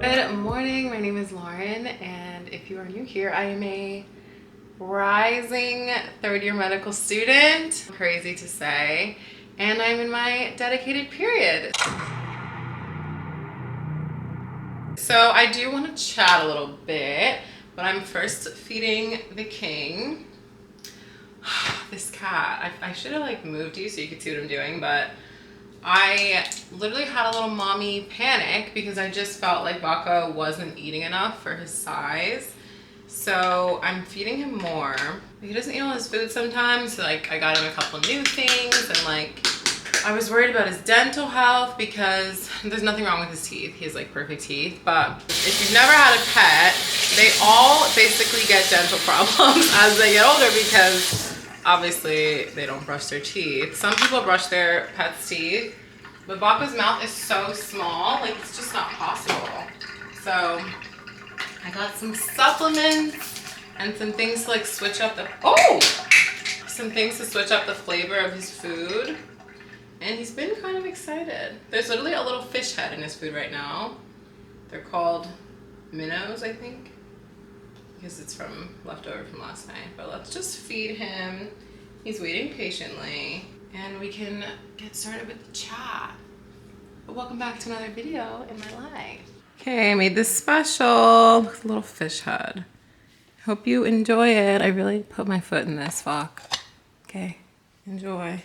Good morning, my name is Lauren, and if you are new here, I am a rising third-year medical student, crazy to say, and I'm in my dedicated period. So I do want to chat a little bit, but I'm first feeding the king. This cat, I should have like moved you so you could see what I'm doing, but I literally had a little mommy panic because I just felt like Baka wasn't eating enough for his size. So I'm feeding him more. He doesn't eat all his food sometimes, so like I got him a couple new things, and like I was worried about his dental health because there's nothing wrong with his teeth. He has like perfect teeth, but if you've never had a pet, they all basically get dental problems as they get older because obviously they don't brush their teeth. Some people brush their pet's teeth, but Baka's mouth is so small, like it's just not possible. So I got some supplements and some things to like switch up the flavor of his food. And he's been kind of excited. There's literally a little fish head in his food right now. They're called minnows, I think, because it's from leftover from last night. But let's just feed him. He's waiting patiently, and we can get started with the chat. But welcome back to another video in my life. Okay, I made this special. Look at the little fish head. Hope you enjoy it. I really put my foot in this, fuck. Okay, enjoy.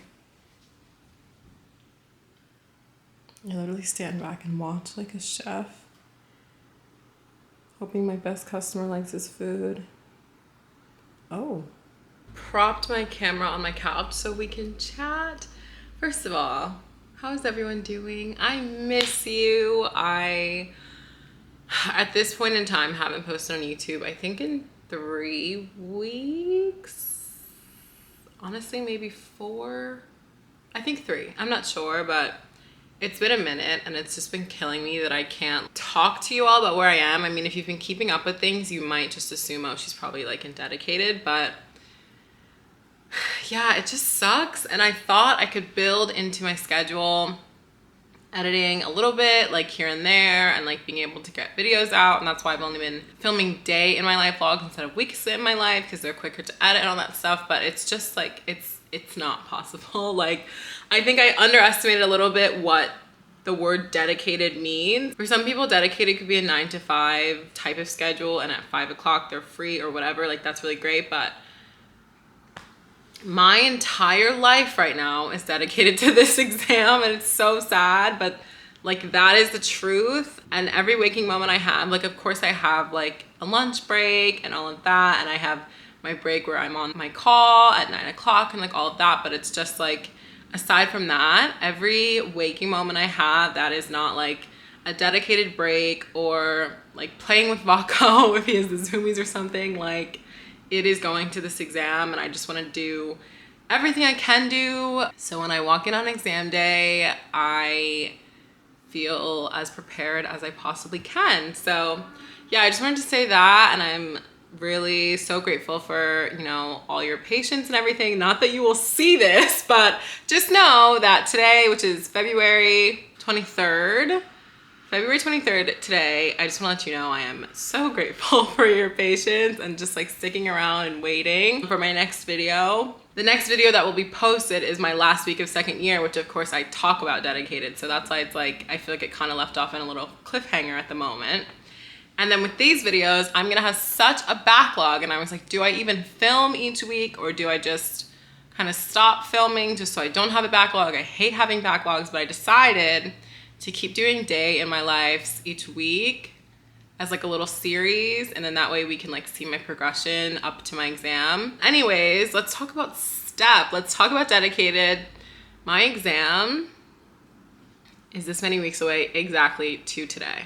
I literally stand back and watch like a chef. Hoping my best customer likes his food. Oh. Propped my camera on my couch so we can chat. First of all, how is everyone doing? I miss you. I, at this point in time, haven't posted on YouTube, I think in 3 weeks. Honestly, maybe 4. I think 3. I'm not sure, but it's been a minute and it's just been killing me that I can't talk to you all about where I am. I mean, if you've been keeping up with things, you might just assume, oh, she's probably like in dedicated, but yeah, it just sucks. And I thought I could build into my schedule editing a little bit, like here and there, and like being able to get videos out. And that's why I've only been filming day in my life vlogs instead of weeks in my life, because they're quicker to edit and all that stuff. But it's just like, it's not possible. Like, I think I underestimated a little bit what the word dedicated means. For some people, dedicated could be a 9 to 5 type of schedule, and at 5 o'clock they're free or whatever. Like, that's really great, but my entire life right now is dedicated to this exam, and it's so sad, but like that is the truth. And every waking moment I have, like of course I have like a lunch break and all of that, and I have my break where I'm on my call at 9 o'clock and like all of that, but it's just like, aside from that, every waking moment I have that is not like a dedicated break or like playing with Vaco if he has the zoomies or something, like it is going to this exam, and I just want to do everything I can do. So when I walk in on exam day, I feel as prepared as I possibly can. So yeah, I just wanted to say that, and I'm really so grateful for, you know, all your patience and everything. Not that you will see this, but just know that today, which is February 23rd today, I just want to let you know I am so grateful for your patience and just like sticking around and waiting for my next video. The next video that will be posted is my last week of second year, which of course I talk about dedicated. So that's why it's like, I feel like it kind of left off in a little cliffhanger at the moment. And then with these videos, I'm gonna have such a backlog, and I was like, do I even film each week, or do I just kind of stop filming just so I don't have a backlog? I hate having backlogs, but I decided to keep doing day in my life each week as like a little series, and then that way we can like see my progression up to my exam. Anyways, let's talk about STEP. Let's talk about dedicated. My exam is this many weeks away, exactly to today.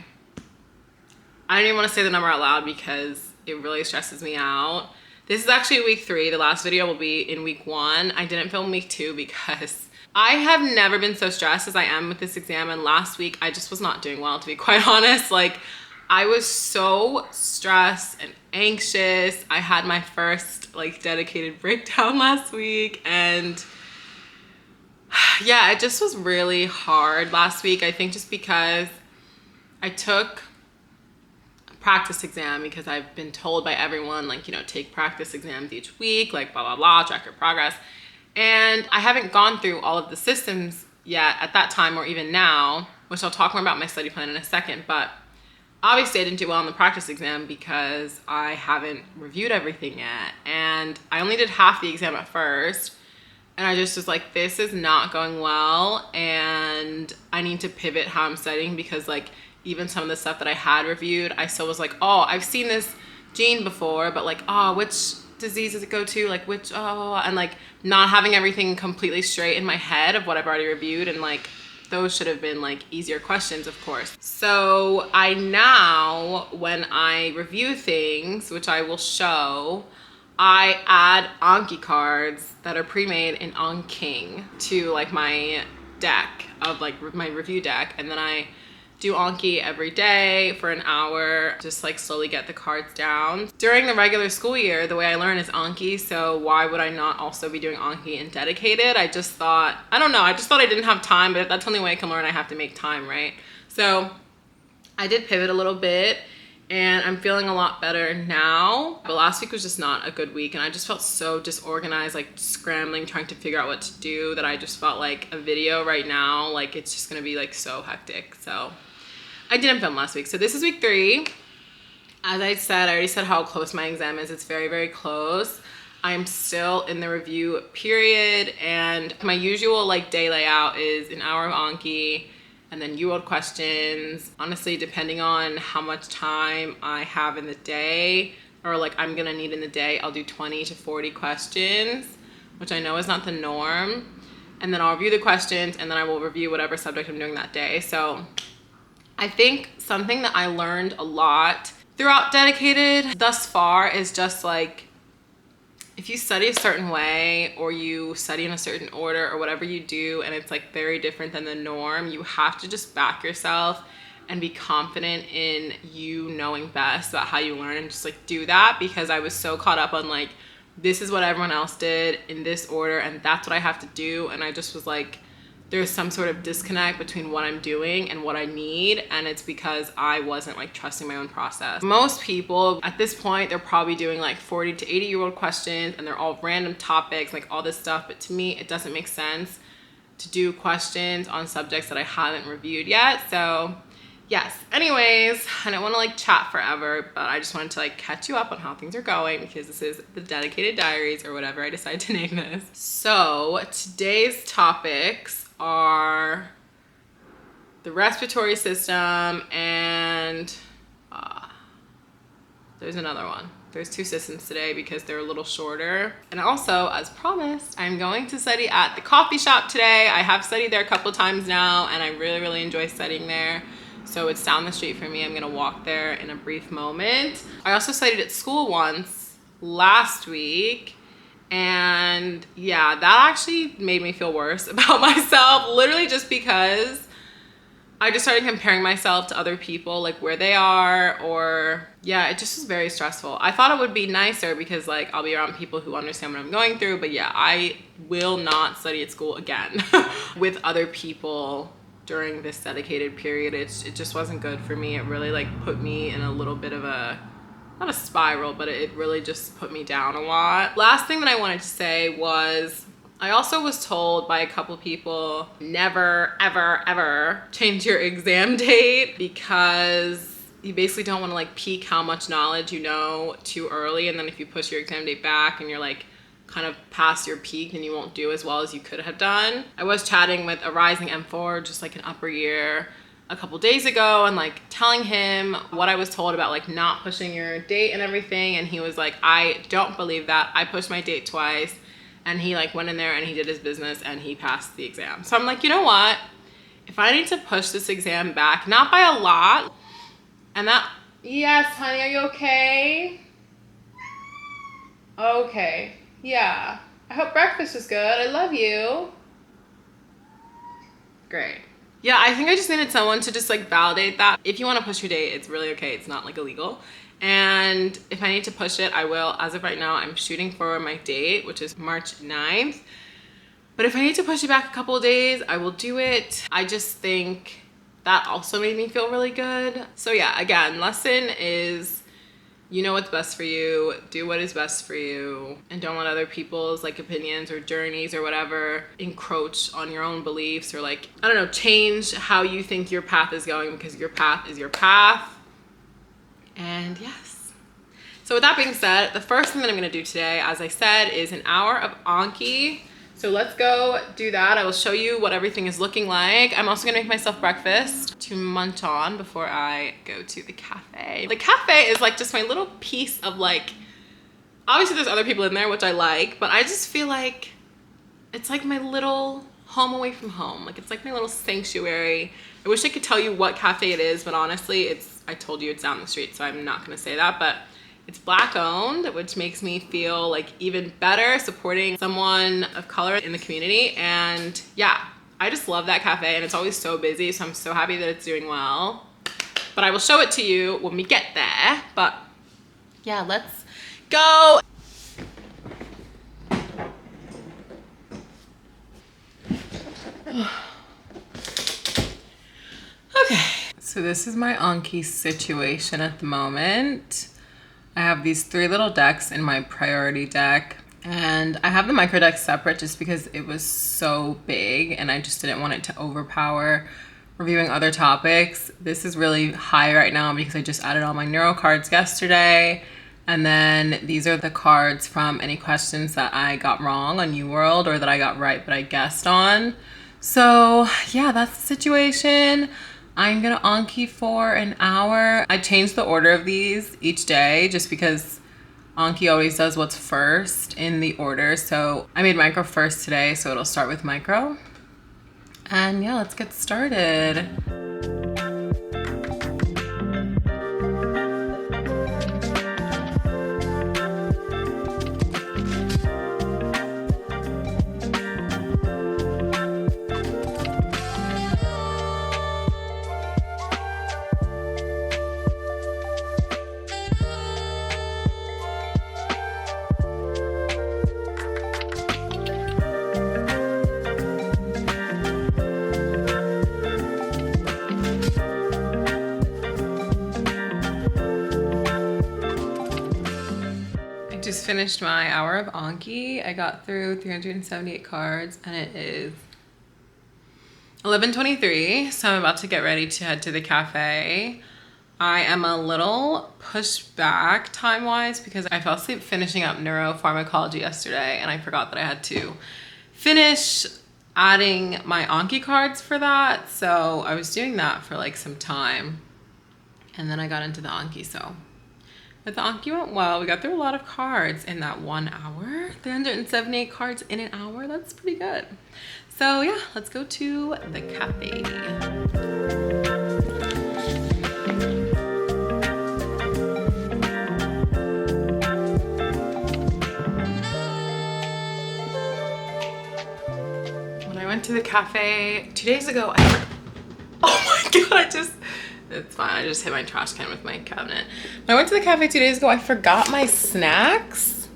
I don't even want to say the number out loud because it really stresses me out. This is actually week 3. The last video will be in week 1. I didn't film week 2 because I have never been so stressed as I am with this exam, and last week I just was not doing well, to be quite honest. Like, I was so stressed and anxious. I had my first like dedicated breakdown last week, and yeah, it just was really hard last week. I think just because I took practice exam because I've been told by everyone, like, you know, take practice exams each week, like blah, blah, blah, track your progress. And I haven't gone through all of the systems yet at that time or even now, which I'll talk more about my study plan in a second. But obviously I didn't do well on the practice exam because I haven't reviewed everything yet. And I only did half the exam at first. And I just was like, this is not going well. And I need to pivot how I'm studying because like even some of the stuff that I had reviewed, I still was like, oh, I've seen this gene before, but like, oh, which disease does it go to? Like which, oh, and like not having everything completely straight in my head of what I've already reviewed. And like, those should have been like easier questions, of course. So I now, when I review things, which I will show, I add Anki cards that are pre-made in Anking to like my deck of like my review deck. And then I do Anki every day for an hour, just like slowly get the cards down. During the regular school year, the way I learn is Anki, so why would I not also be doing Anki in dedicated? I just thought, I don't know, I just thought I didn't have time, but if that's the only way I can learn, I have to make time, right? So I did pivot a little bit and I'm feeling a lot better now. But last week was just not a good week and I just felt so disorganized, like scrambling, trying to figure out what to do, that I just felt like a video right now, like it's just gonna be like so hectic. So I didn't film last week. So this is week 3. As I said, I already said how close my exam is. It's very, very close. I'm still in the review period and my usual like day layout is an hour of Anki and then U-World questions. Honestly, depending on how much time I have in the day or like I'm gonna need in the day, I'll do 20 to 40 questions, which I know is not the norm. And then I'll review the questions and then I will review whatever subject I'm doing that day. So I think something that I learned a lot throughout dedicated thus far is just like, if you study a certain way or you study in a certain order or whatever you do and it's like very different than the norm, you have to just back yourself and be confident in you knowing best about how you learn and just like do that, because I was so caught up on like, this is what everyone else did in this order and that's what I have to do. And I just was like, there's some sort of disconnect between what I'm doing and what I need, and it's because I wasn't like trusting my own process. Most people at this point, they're probably doing like 40 to 80-year-old questions and they're all random topics, like all this stuff, but to me, it doesn't make sense to do questions on subjects that I haven't reviewed yet. So yes, anyways, I don't want to like chat forever, but I just wanted to like catch you up on how things are going because this is the dedicated diaries or whatever I decide to name this. So today's topics are the respiratory system and there's another one. There's 2 systems today because they're a little shorter. And also, as promised, I'm going to study at the coffee shop today. I have studied there a couple times now and I really, really enjoy studying there. So it's down the street for me. I'm gonna walk there in a brief moment. I also studied at school once last week. And yeah, that actually made me feel worse about myself, literally just because I just started comparing myself to other people, like where they are, or yeah, it just was very stressful. I thought it would be nicer because like I'll be around people who understand what I'm going through, but yeah, I will not study at school again with other people during this dedicated period. It just wasn't good for me. It really like put me in a little bit of a, not a spiral, but it really just put me down a lot. Last thing that I wanted to say was, I also was told by a couple people, never, ever, ever change your exam date because you basically don't want to like peak how much knowledge you know too early. And then if you push your exam date back and you're like kind of past your peak, then you won't do as well as you could have done. I was chatting with a rising M4, just like an upper year, a couple days ago and like telling him what I was told about like not pushing your date and everything. And he was like, I don't believe that. I pushed my date twice. And he like went in there and he did his business and he passed the exam. So I'm like, you know what? If I need to push this exam back, not by a lot, and that, yes, honey, are you okay? Okay, yeah. I hope breakfast was good. I love you. Great. Yeah, I think I just needed someone to just like validate that. If you want to push your date, it's really okay. It's not like illegal. And if I need to push it, I will. As of right now, I'm shooting for my date, which is March 9th. But if I need to push it back a couple of days, I will do it. I just think that also made me feel really good. So yeah, again, lesson is, you know what's best for you, do what is best for you, and don't let other people's like opinions or journeys or whatever encroach on your own beliefs, or like, I don't know, change how you think your path is going, because your path is your path. And yes. So with that being said, the first thing that I'm gonna do today, as I said, is an hour of Anki. So let's go do that. I will show you what everything is looking like. I'm also gonna make myself breakfast to munch on before I go to the cafe. The cafe is like just my little piece of like, obviously there's other people in there, which I like, but I just feel like it's like my little home away from home. Like it's like my little sanctuary. I wish I could tell you what cafe it is, but honestly, I told you it's down the street, so I'm not gonna say that, but it's Black owned, which makes me feel like even better supporting someone of color in the community. And yeah, I just love that cafe, and it's always so busy, so I'm so happy that it's doing well. But I will show it to you when we get there. But yeah, let's go. Okay, so this is my Anki situation at the moment. I have these 3 little decks in my priority deck, and I have the micro deck separate just because it was so big and I just didn't want it to overpower reviewing other topics. This is really high right now because I just added all my neuro cards yesterday, and then these are the cards from any questions that I got wrong on UWorld or that I got right but I guessed on. So yeah, that's the situation. I'm gonna Anki for an hour. I changed the order of these each day just because Anki always does what's first in the order. So I made micro first today, so it'll start with micro. And yeah, let's get started. Just finished my hour of Anki. I got through 378 cards and it is 11:23, so I'm about to get ready to head to the cafe. I am a little pushed back time-wise because I fell asleep finishing up neuropharmacology yesterday, and I forgot that I had to finish adding my Anki cards for that. So I was doing that for like some time, and then I got into the Anki. But the Anki went well. We got through a lot of cards in that 1 hour. 378 cards in an hour. That's pretty good. So yeah, let's go to the cafe. When I went to the cafe 2 days ago, oh my God, it's fine. I just hit my trash can with my cabinet. When I went to the cafe 2 days ago, I forgot my snacks.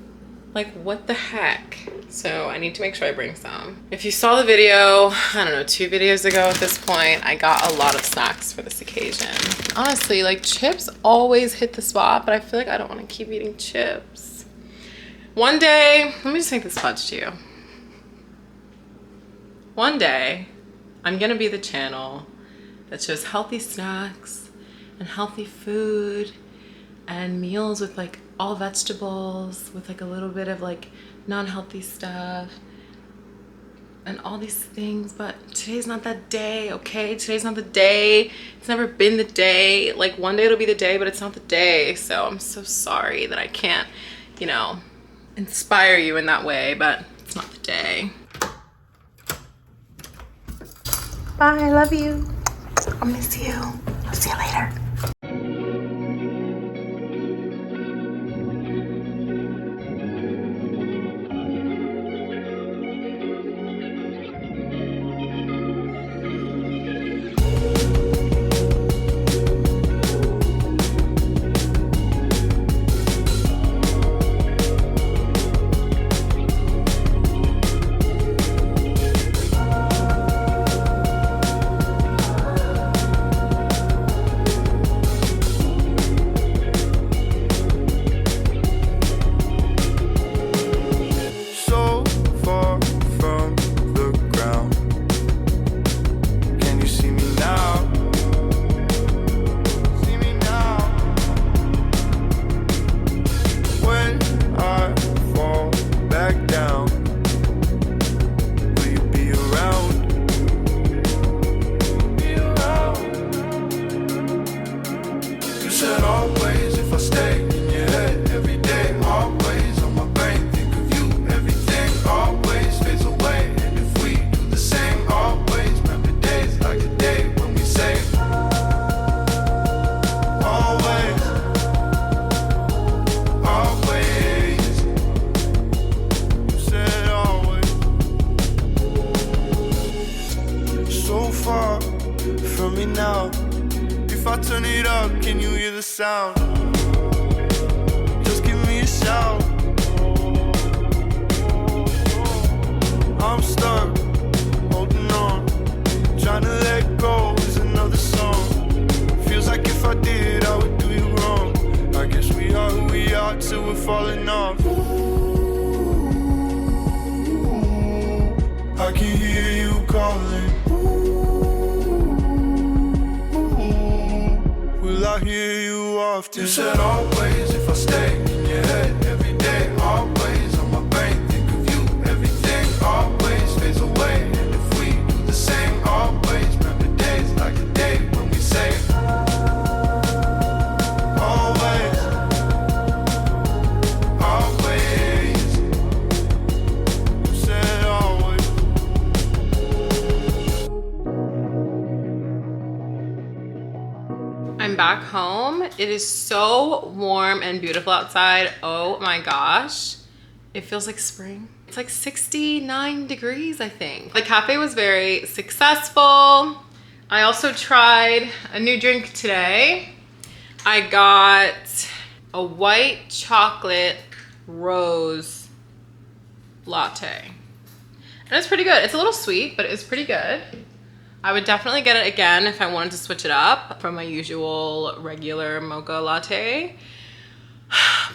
Like, what the heck? So I need to make sure I bring some. If you saw the video, I don't know, 2 videos ago at this point, I got a lot of snacks for this occasion. Honestly, like chips always hit the spot, but I feel like I don't want to keep eating chips. One day, let me just make this pledge to you. One day, I'm gonna be the channel that shows healthy snacks and healthy food and meals with like all vegetables with like a little bit of like non-healthy stuff and all these things. But today's not that day, okay? Today's not the day. It's never been the day. Like one day it'll be the day, but it's not the day. So I'm so sorry that I can't, you know, inspire you in that way, but it's not the day. Bye, I love you. I'll miss you. I'll see you later. said always if I stay in your head every day, always on my brain, think of you, everything always fades away. And if we do the same, always remember days like a day when we say always, always. You said always. So far from me now. If I turn it up, can you hear the sound? Just give me a shout. I'm stuck, holding on, trying to let go is another song. Feels like if I did, I would do you wrong. I guess we are who we are till we're falling off. I can hear you calling. Will I hear you often? You said always if I stay in your head every day, always on my brain, think of you, everything always fades away. And if we do the same, always remember days like a day when we say always, always. You said always. I'm back home. It is so warm and beautiful outside. Oh my gosh. It feels like spring. It's like 69 degrees, I think. The cafe was very successful. I also tried a new drink today. I got a white chocolate rose latte. And it's pretty good. It's a little sweet, but it's pretty good. I would definitely get it again if I wanted to switch it up from my usual regular mocha latte.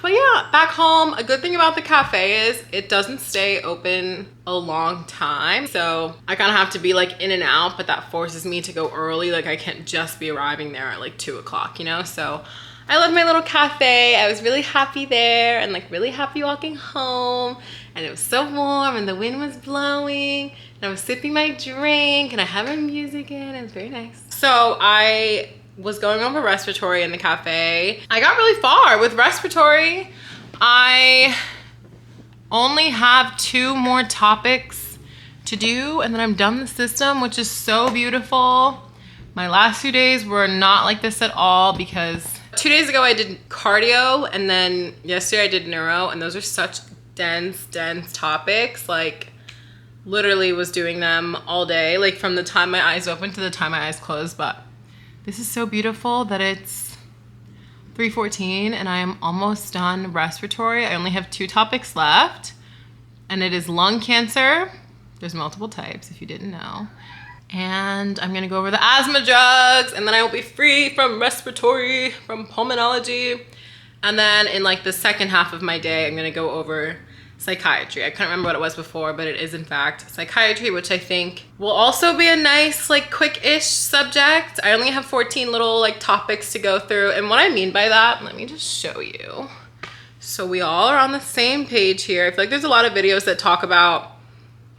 But yeah, back home, a good thing about the cafe is it doesn't stay open a long time. So I kind of have to be like in and out, but that forces me to go early. Like I can't just be arriving there at like 2 o'clock, you know? So I love my little cafe. I was really happy there and like really happy walking home. And it was so warm and the wind was blowing and I was sipping my drink and I had my music in. It was very nice. So I was going over respiratory in the cafe. I got really far with respiratory. I only have 2 more topics to do and then I'm done the system, which is so beautiful. My last few days were not like this at all because 2 days ago I did cardio and then yesterday I did neuro, and those are such dense topics. Like literally was doing them all day, like from the time my eyes open to the time my eyes closed. But this is so beautiful that it's 3:14 and I am almost done respiratory. I only have 2 topics left and it is lung cancer. There's multiple types if you didn't know. And I'm gonna go over the asthma drugs and then I will be free from respiratory, from pulmonology. And then in like the second half of my day, I'm gonna go over psychiatry. I couldn't remember what it was before, but it is in fact psychiatry, which I think will also be a nice like quick-ish subject. I only have 14 little like topics to go through. And what I mean by that, let me just show you. So we all are on the same page here. I feel like there's a lot of videos that talk about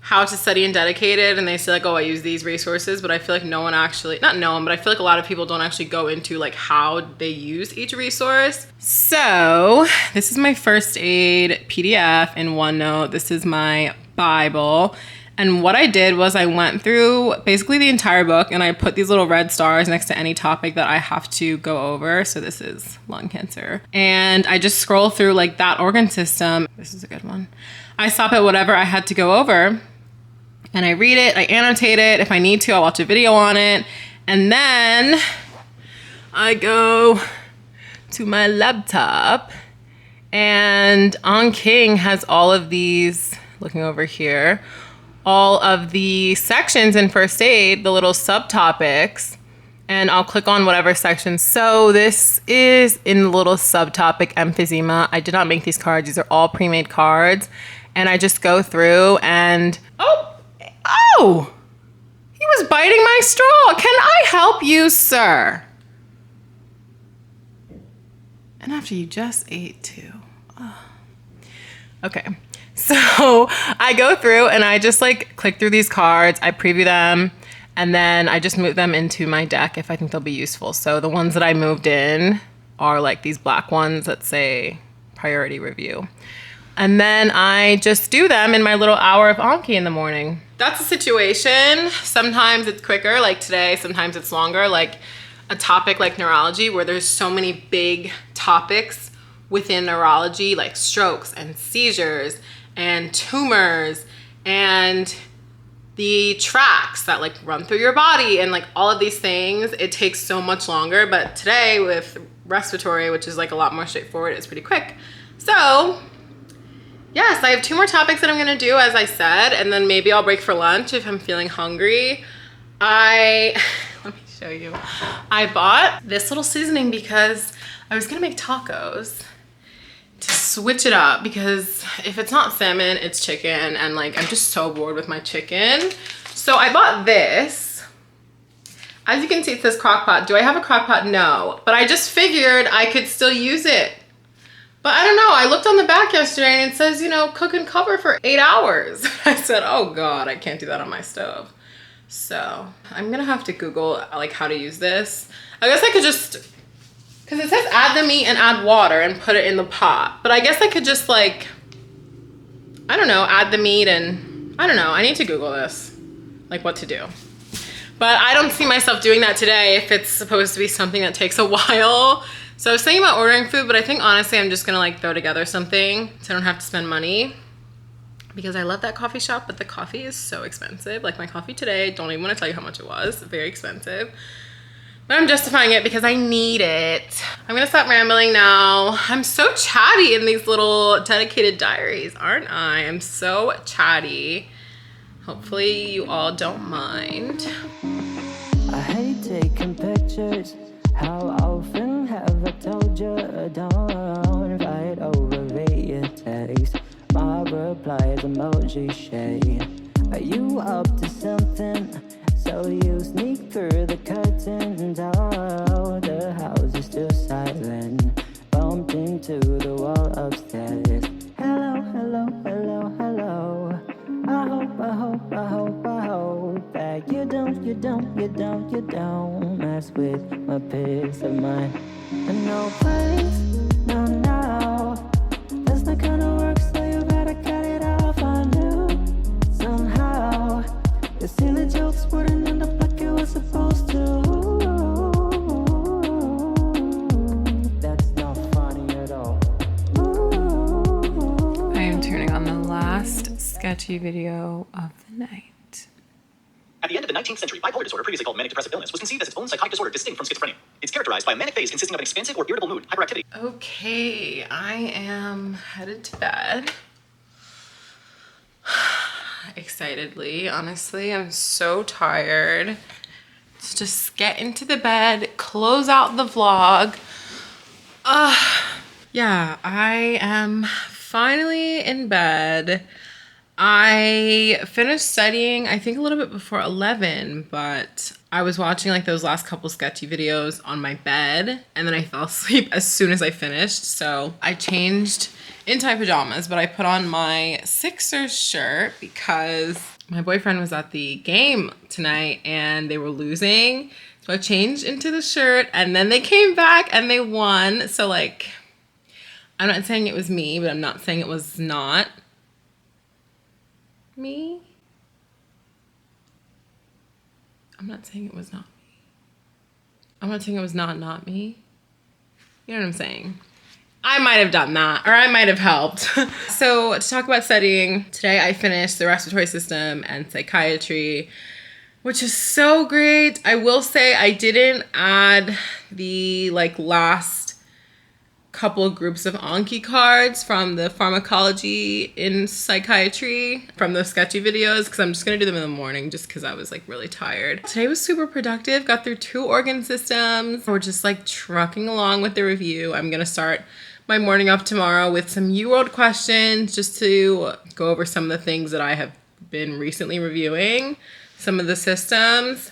how to study in dedicated and they say like, oh, I use these resources, but I feel like no one actually, not no one, but I feel like a lot of people don't actually go into like how they use each resource. So this is my first aid PDF in OneNote. This is my Bible. And what I did was I went through basically the entire book and I put these little red stars next to any topic that I have to go over. So this is lung cancer. And I just scroll through like that organ system. This is a good one. I stop at whatever I had to go over. And I read it, I annotate it. If I need to, I'll watch a video on it. And then I go to my laptop and On King has all of these, looking over here, all of the sections in first aid, the little subtopics, and I'll click on whatever section. So this is in the little subtopic emphysema. I did not make these cards. These are all pre-made cards. And I just go through and, oh, he was biting my straw. Can I help you, sir? And after you just ate too. Oh. Okay, so I go through and I just like click through these cards, I preview them, and then I just move them into my deck if I think they'll be useful. So the ones that I moved in are like these black ones that say priority review. And then I just do them in my little hour of Anki in the morning. That's the situation. Sometimes it's quicker, like today, sometimes it's longer, like a topic like neurology where there's so many big topics within neurology, like strokes and seizures and tumors and the tracks that like run through your body and like all of these things. It takes so much longer, but today with respiratory, which is like a lot more straightforward, it's pretty quick. So yes, I have 2 more topics that I'm gonna do, as I said, and then maybe I'll break for lunch if I'm feeling hungry. Let me show you. I bought this little seasoning because I was gonna make tacos to switch it up, because if it's not salmon, it's chicken, and like I'm just so bored with my chicken. So I bought this. As you can see, it says crock pot. Do I have a crock pot? No, but I just figured I could still use it. But I don't know, I looked on the back yesterday and it says, you know, cook and cover for 8 hours. I said, oh God, I can't do that on my stove. So I'm gonna have to Google like how to use this. I guess I could just, cause it says add the meat and add water and put it in the pot. But I guess I could just like, I don't know, add the meat and, I don't know, I need to Google this, like what to do. But I don't see myself doing that today if it's supposed to be something that takes a while. So I was thinking about ordering food, but I think honestly I'm just gonna like throw together something so I don't have to spend money, because I love that coffee shop, but the coffee is so expensive. Like my coffee today, don't even want to tell you how much it was. Very expensive. But I'm justifying it because I need it. I'm gonna stop rambling now. I'm so chatty in these little dedicated diaries, aren't I? I'm so chatty. Hopefully you all don't mind. I hate taking pictures. How often have I told you don't fight over via text? My reply is emoji shade. Are you up to something? So you sneak through the curtains. Oh, the house is still silent. Bumped into the wall upstairs. Hello, hello, hello, hello. I hope that you don't mess with my peace of mind. And no place, no, that's not gonna work, so you better cut it off. I knew somehow the silly jokes wouldn't end up like it was supposed to. That's not funny at all. I am turning on the last sketchy video of the night. At the end of the 19th century, bipolar disorder, previously called manic depressive illness, was conceived as its own psychotic disorder distinct from schizophrenia. It's characterized by a manic phase consisting of an expansive or irritable mood, hyperactivity. Okay, I am headed to bed. Excitedly, honestly, I'm so tired. Let's just get into the bed, close out the vlog. Yeah, I am finally in bed. I finished studying, I think a little bit before 11, but I was watching like those last couple sketchy videos on my bed, and then I fell asleep as soon as I finished. So I changed into my pajamas, but I put on my Sixers shirt because my boyfriend was at the game tonight and they were losing. So I changed into the shirt, and then they came back and they won. So like, I'm not saying it was me, but I'm not saying it was not me. I'm not saying it was not me. I'm not saying it was not me. You know what I'm saying? I might have done that, or I might have helped. So to talk about studying, today I finished the respiratory system and psychiatry, which is so great. I will say I didn't add the like last couple of groups of Anki cards from the pharmacology in psychiatry from those sketchy videos, because I'm just gonna do them in the morning just because I was like really tired. Today was super productive, got through 2 organ systems. We're just like trucking along with the review. I'm gonna start my morning off tomorrow with some UWorld questions just to go over some of the things that I have been recently reviewing, some of the systems.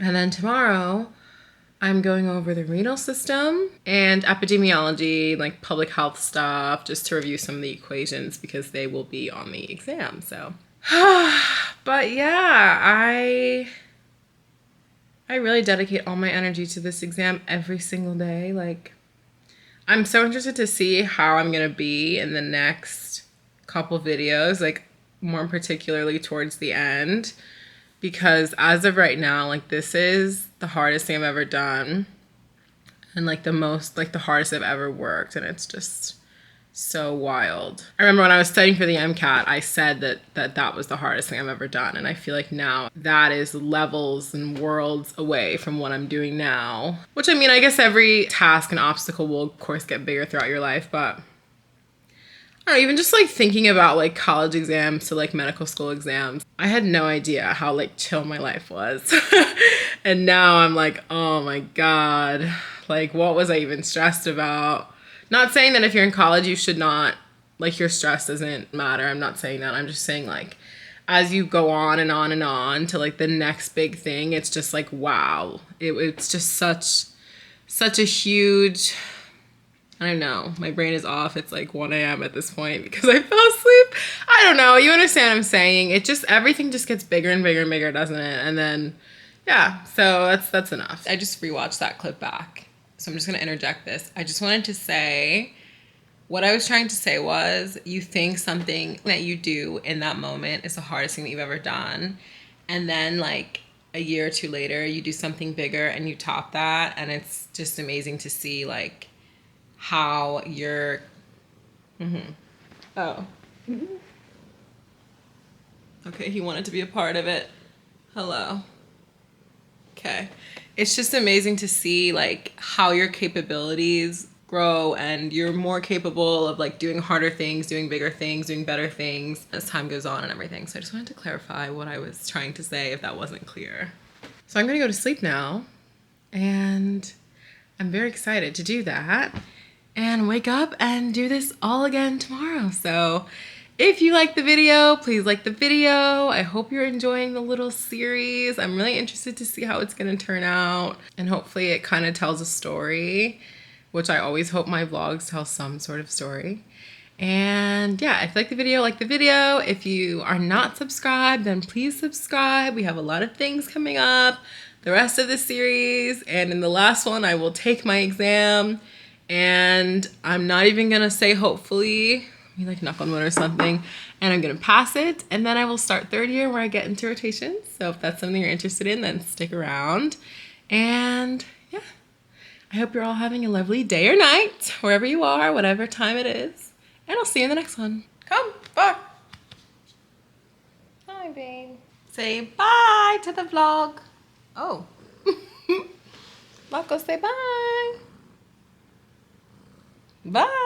And then tomorrow I'm going over the renal system and epidemiology, like public health stuff, just to review some of the equations because they will be on the exam. So, but yeah, I really dedicate all my energy to this exam every single day. Like, I'm so interested to see how I'm gonna be in the next couple videos, like more particularly towards the end, because as of right now, like this is the hardest thing I've ever done, and like the hardest I've ever worked, and it's just so wild. I remember when I was studying for the MCAT, I said that was the hardest thing I've ever done, and I feel like now that is levels and worlds away from what I'm doing now. Which, I mean, I guess every task and obstacle will of course get bigger throughout your life, but I don't know, even just like thinking about like college exams to like medical school exams, I had no idea how like chill my life was. And now I'm like, oh my God, like what was I even stressed about? Not saying that if you're in college, you should not, like your stress doesn't matter. I'm not saying that. I'm just saying like, as you go on and on and on to like the next big thing, it's just like, wow, it's just such a huge, I don't know, my brain is off. It's like 1 a.m. at this point because I fell asleep. I don't know. You understand what I'm saying? It just, everything just gets bigger and bigger and bigger, doesn't it? And then, yeah, so that's enough. I just rewatched that clip back. So I'm just going to interject this. I just wanted to say, what I was trying to say was, you think something that you do in that moment is the hardest thing that you've ever done. And then like a year or two later, you do something bigger and you top that. And it's just amazing to see like how you're, oh. Okay, he wanted to be a part of it. Hello. Okay. It's just amazing to see like how your capabilities grow and you're more capable of like doing harder things, doing bigger things, doing better things as time goes on and everything. So I just wanted to clarify what I was trying to say if that wasn't clear. So I'm gonna go to sleep now, and I'm very excited to do that and wake up and do this all again tomorrow. So if you like the video, please like the video. I hope you're enjoying the little series. I'm really interested to see how it's gonna turn out, and hopefully it kind of tells a story, which I always hope my vlogs tell some sort of story. And yeah, if you like the video. If you are not subscribed, then please subscribe. We have a lot of things coming up the rest of the series, and in the last one I will take my exam, and I'm not even gonna say hopefully, me like knock on wood or something, and I'm gonna pass it, and then I will start third year where I get into rotations. So if that's something you're interested in, then stick around. And yeah, I hope you're all having a lovely day or night, wherever you are, whatever time it is, and I'll see you in the next one. Come, bye. Hi, babe. Say bye to the vlog. Oh. Marco, say bye. Bye.